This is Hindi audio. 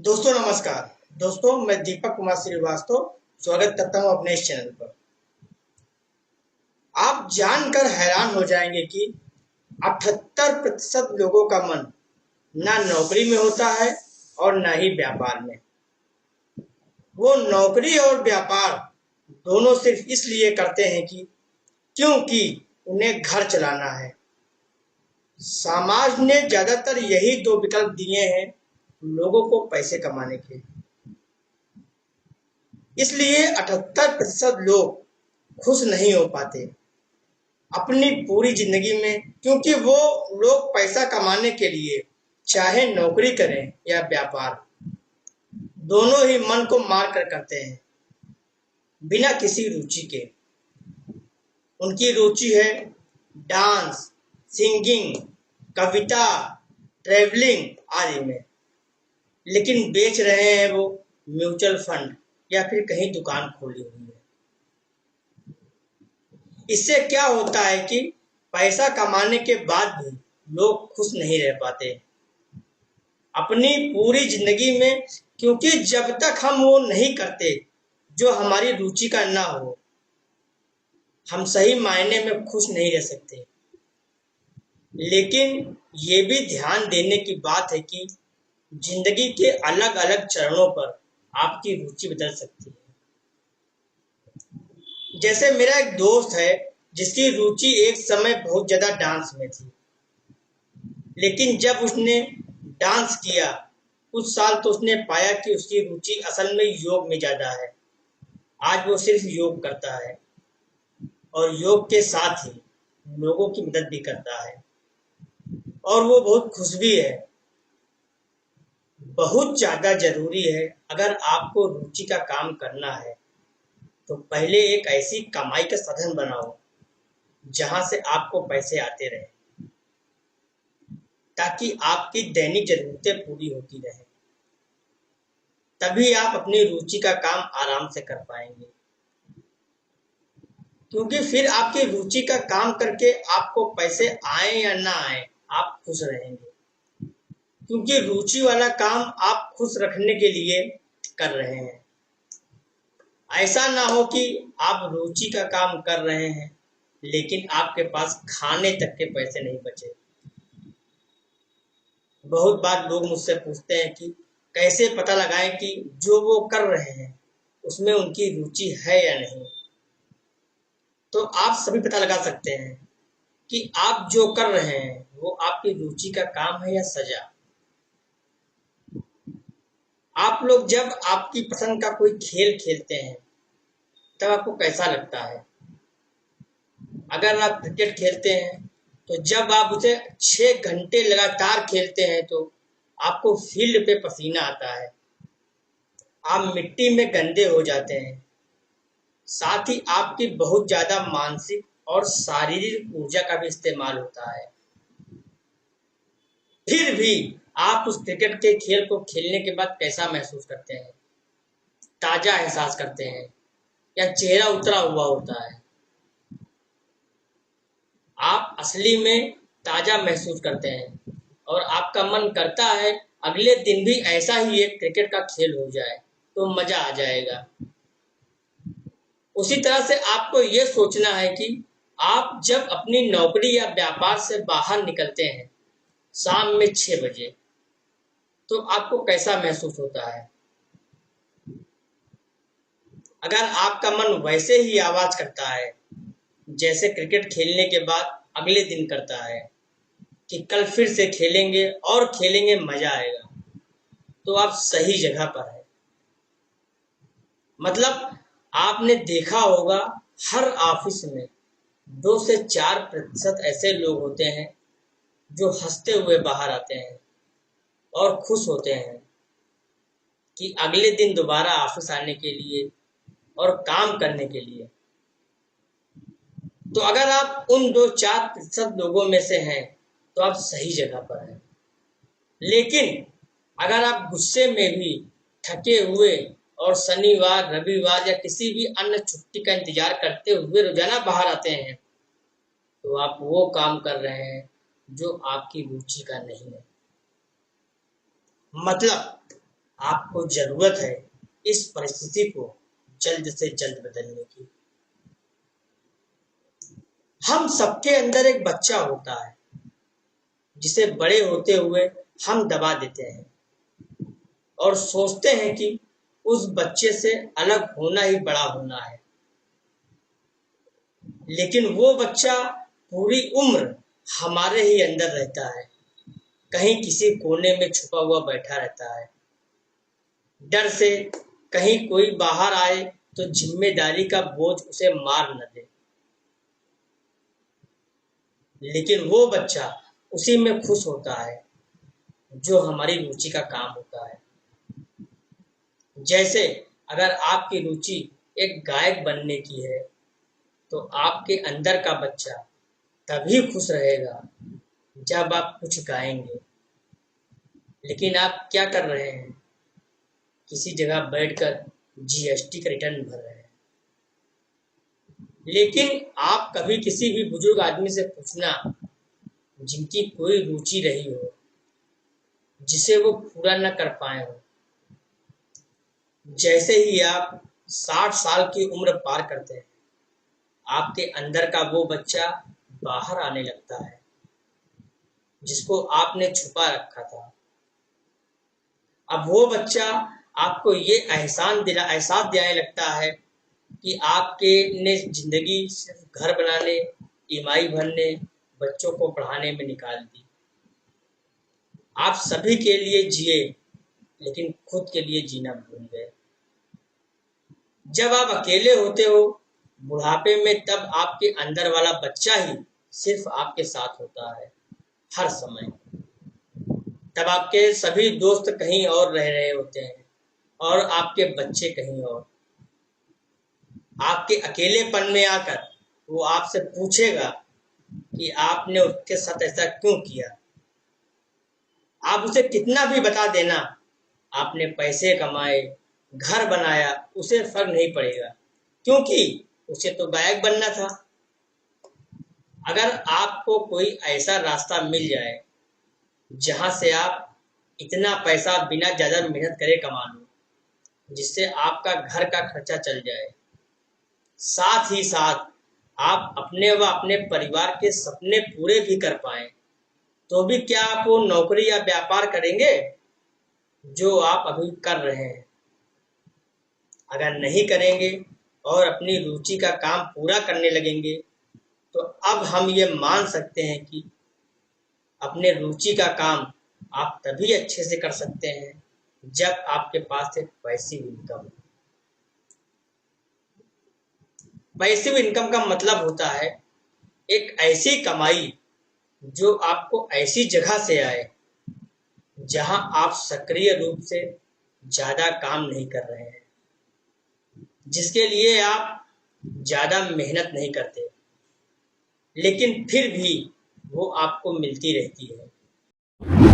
दोस्तों नमस्कार। दोस्तों मैं दीपक कुमार श्रीवास्तव स्वागत करता हूं अपने इस चैनल पर। आप जानकर हैरान हो जाएंगे कि 78% लोगों का मन ना नौकरी में होता है और ना ही व्यापार में। वो नौकरी और व्यापार दोनों सिर्फ इसलिए करते हैं कि क्योंकि उन्हें घर चलाना है। समाज ने ज्यादातर यही दो विकल्प दिए हैं लोगों को पैसे कमाने के। इसलिए 78% लोग खुश नहीं हो पाते अपनी पूरी जिंदगी में, क्योंकि वो लोग पैसा कमाने के लिए चाहे नौकरी करें या व्यापार, दोनों ही मन को मार कर करते हैं बिना किसी रुचि के। उनकी रुचि है डांस, सिंगिंग, कविता, ट्रैवलिंग आदि में, लेकिन बेच रहे हैं वो म्यूचुअल फंड या फिर कहीं दुकान खोली हुई है। इससे क्या होता है कि पैसा कमाने के बाद भी लोग खुश नहीं रह पाते अपनी पूरी जिंदगी में, क्योंकि जब तक हम वो नहीं करते जो हमारी रुचि का ना हो, हम सही मायने में खुश नहीं रह सकते। लेकिन ये भी ध्यान देने की बात है कि जिंदगी के अलग अलग चरणों पर आपकी रुचि बदल सकती है। जैसे मेरा एक दोस्त है जिसकी रुचि एक समय बहुत ज्यादा डांस में थी, लेकिन जब उसने डांस किया कुछ साल तो उसने पाया कि उसकी रुचि असल में योग में ज्यादा है। आज वो सिर्फ योग करता है और योग के साथ ही लोगों की मदद भी करता है और वो बहुत खुश भी है। बहुत ज्यादा जरूरी है, अगर आपको रुचि का काम करना है तो पहले एक ऐसी कमाई का साधन बनाओ जहां से आपको पैसे आते रहे, ताकि आपकी दैनिक जरूरतें पूरी होती रहे। तभी आप अपनी रुचि का काम आराम से कर पाएंगे, क्योंकि फिर आपकी रुचि का काम करके आपको पैसे आए या ना आए आप खुश रहेंगे, क्योंकि रुचि वाला काम आप खुश रखने के लिए कर रहे हैं। ऐसा ना हो कि आप रुचि का काम कर रहे हैं लेकिन आपके पास खाने तक के पैसे नहीं बचे। बहुत बार लोग मुझसे पूछते हैं कि कैसे पता लगाएं कि जो वो कर रहे हैं उसमें उनकी रुचि है या नहीं। तो आप सभी पता लगा सकते हैं कि आप जो कर रहे हैं वो आपकी रुचि का काम है या सजा। आप लोग जब आपकी पसंद का कोई खेल खेलते हैं तब आपको कैसा लगता है? अगर आप क्रिकेट खेलते हैं तो जब आप उसे 6 घंटे लगातार खेलते हैं तो आपको फील्ड पे पसीना आता है, आप मिट्टी में गंदे हो जाते हैं, साथ ही आपकी बहुत ज्यादा मानसिक और शारीरिक ऊर्जा का भी इस्तेमाल होता है। फिर भी आप उस क्रिकेट के खेल को खेलने के बाद कैसा महसूस करते हैं? ताजा एहसास करते हैं या चेहरा उतरा हुआ होता है? आप असली में ताजा महसूस करते हैं और आपका मन करता है अगले दिन भी ऐसा ही एक क्रिकेट का खेल हो जाए तो मजा आ जाएगा। उसी तरह से आपको ये सोचना है कि आप जब अपनी नौकरी या व्यापार से बाहर निकलते हैं शाम में 6 बजे, तो आपको कैसा महसूस होता है? अगर आपका मन वैसे ही आवाज करता है जैसे क्रिकेट खेलने के बाद अगले दिन करता है कि कल फिर से खेलेंगे और खेलेंगे, मजा आएगा, तो आप सही जगह पर है। मतलब आपने देखा होगा हर ऑफिस में 2 से 4% ऐसे लोग होते हैं जो हंसते हुए बाहर आते हैं और खुश होते हैं कि अगले दिन दोबारा ऑफिस आने के लिए और काम करने के लिए। तो अगर आप उन 2-4% लोगों में से हैं तो आप सही जगह पर हैं। लेकिन अगर आप गुस्से में भी थके हुए और शनिवार, रविवार या किसी भी अन्य छुट्टी का इंतजार करते हुए रोजाना बाहर आते हैं तो आप वो काम कर रहे हैं जो आपकी रुचि का नहीं है। मतलब आपको जरूरत है इस परिस्थिति को जल्द से जल्द बदलने की। हम सबके अंदर एक बच्चा होता है जिसे बड़े होते हुए हम दबा देते हैं और सोचते हैं कि उस बच्चे से अलग होना ही बड़ा होना है, लेकिन वो बच्चा पूरी उम्र हमारे ही अंदर रहता है, कहीं किसी कोने में छुपा हुआ बैठा रहता है, डर से कहीं कोई बाहर आए तो जिम्मेदारी का बोझ उसे मार न दे। लेकिन वो बच्चा उसी में खुश होता है जो हमारी रुचि का काम होता है। जैसे अगर आपकी रुचि एक गायक बनने की है तो आपके अंदर का बच्चा तभी खुश रहेगा जब आप कुछ गाएंगे। लेकिन आप क्या कर रहे हैं? किसी जगह बैठकर जीएसटी का रिटर्न भर रहे हैं। लेकिन आप कभी किसी भी बुजुर्ग आदमी से पूछना जिनकी कोई रुचि रही हो जिसे वो पूरा न कर पाए हो, जैसे ही आप 60 साल की उम्र पार करते हैं आपके अंदर का वो बच्चा बाहर आने लगता है जिसको आपने छुपा रखा था। अब वो बच्चा आपको ये एहसास दिलाने लगता है कि आपके ने जिंदगी सिर्फ घर बनाने, ईएमआई भरने, बच्चों को पढ़ाने में निकाल दी। आप सभी के लिए जिए लेकिन खुद के लिए जीना भूल गए। जब आप अकेले होते हो बुढ़ापे में, तब आपके अंदर वाला बच्चा ही सिर्फ आपके साथ होता है हर समय। तब आपके सभी दोस्त कहीं और रह रहे होते हैं और आपके बच्चे कहीं और। आपके अकेलेपन में आकर वो आपसे पूछेगा कि आपने उसके साथ ऐसा क्यों किया। आप उसे कितना भी बता देना आपने पैसे कमाए, घर बनाया, उसे फर्क नहीं पड़ेगा क्योंकि उसे तो गायक बनना था। अगर आपको कोई ऐसा रास्ता मिल जाए जहां से आप इतना पैसा बिना ज्यादा मेहनत करे कमा लो जिससे आपका घर का खर्चा चल जाए, साथ ही साथ आप अपने व अपने परिवार के सपने पूरे भी कर पाएं, तो भी क्या आप वो नौकरी या व्यापार करेंगे जो आप अभी कर रहे हैं? अगर नहीं करेंगे और अपनी रुचि का काम पूरा करने लगेंगे तो अब हम ये मान सकते हैं कि अपने रुचि का काम आप तभी अच्छे से कर सकते हैं जब आपके पास एक पैसिव इनकम हो। पैसिव इनकम का मतलब होता है एक ऐसी कमाई जो आपको ऐसी जगह से आए जहां आप सक्रिय रूप से ज्यादा काम नहीं कर रहे हैं, जिसके लिए आप ज्यादा मेहनत नहीं करते, लेकिन फिर भी वो आपको मिलती रहती है।